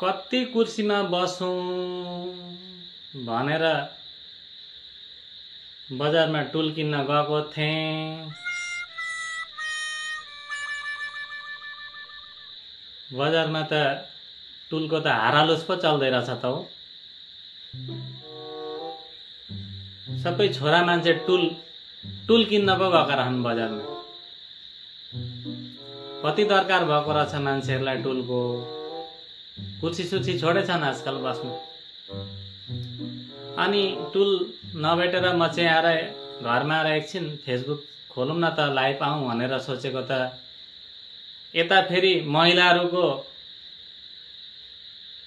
कति कुर्सीमा बसौँ भनेर बजारमा टुल किन्न गएको थिएँ। बजारमा त टुलको त हारालुस पो चल्दै रहेछ त हो। सबै छोरा मान्छे टुल किन्न पो गएका रहन् बजारमा। कति दरकार भएको रहेछ मान्छेहरूलाई टुलको। कुर्सी सुर्सी छोडेछन् आजकल बस्नु। अनि टुल नभेटेर म चाहिँ आएर घरमा आएर एकछिन फेसबुक खोलौँ न त लाइभ आउँ भनेर सोचेको त यता फेरि महिलाहरूको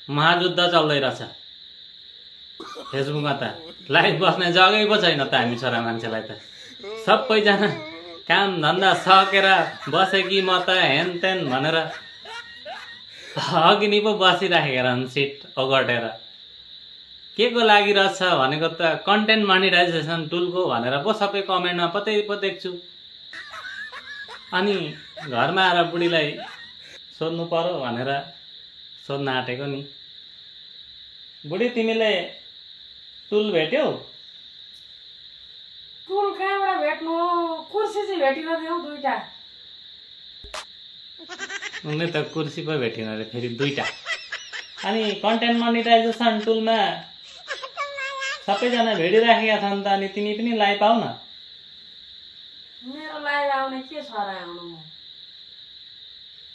महायुद्ध चल्दै रहेछ। फेसबुकमा त लाइभ बस्ने जग्गै पो छैन त हामी छोरा मान्छेलाई त। सबैजना काम धन्दा सकेर बसे कि म त हेन तेन भनेर अघि नि पो बसिराखेका रहन् सिट ओगटेर। के को लागि रहेछ भनेको त कन्टेन्ट मोनिटाइजेसन टुलको भनेर पो सबै कमेन्टमा पत्तै पो देख्छु। अनि घरमा आएर बुढीलाई सोध्नु पर्यो भनेर सोध्न आँटेको नि। बुढी तिमीले टुल भेट्यौ? टुल कहाँबाट भेट्नु? कुर्सी चाहिँ भेटिन थियौ दुईटा। उनले त कुर्सी पो भेटिन अरे फेरि दुईटा। अनि कन्टेन्ट मोनिटाइजेसन टुलमा सबैजना भेटिराखेका छन् त अनि तिमी पनि लाइभ आऊ न। मेरो लाइभ आउने के छ र आउनु म?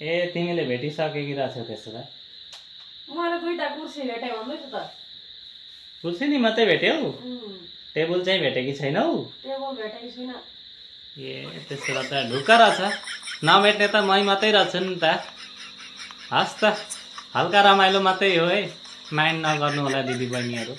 ए तिमीले भेटिसकेकी रहेछौ त्यसो भए। मैले दुईटा कुर्सी भेटेँ भन्दैछु त। कुर्सी नि मात्रै भेट्यौ? टेबल चाहिँ भेटेकी छैनौ? टेबल भेटेकी छैन। ए त्यसो भए त ढुक्क रहेछ। नभेट्ने त मै मात्रै रहेछु नि त। हस् त हल्का रमाइलो मात्रै हो है। माइन्ड नगर्नु होला दिदी बहिनीहरू।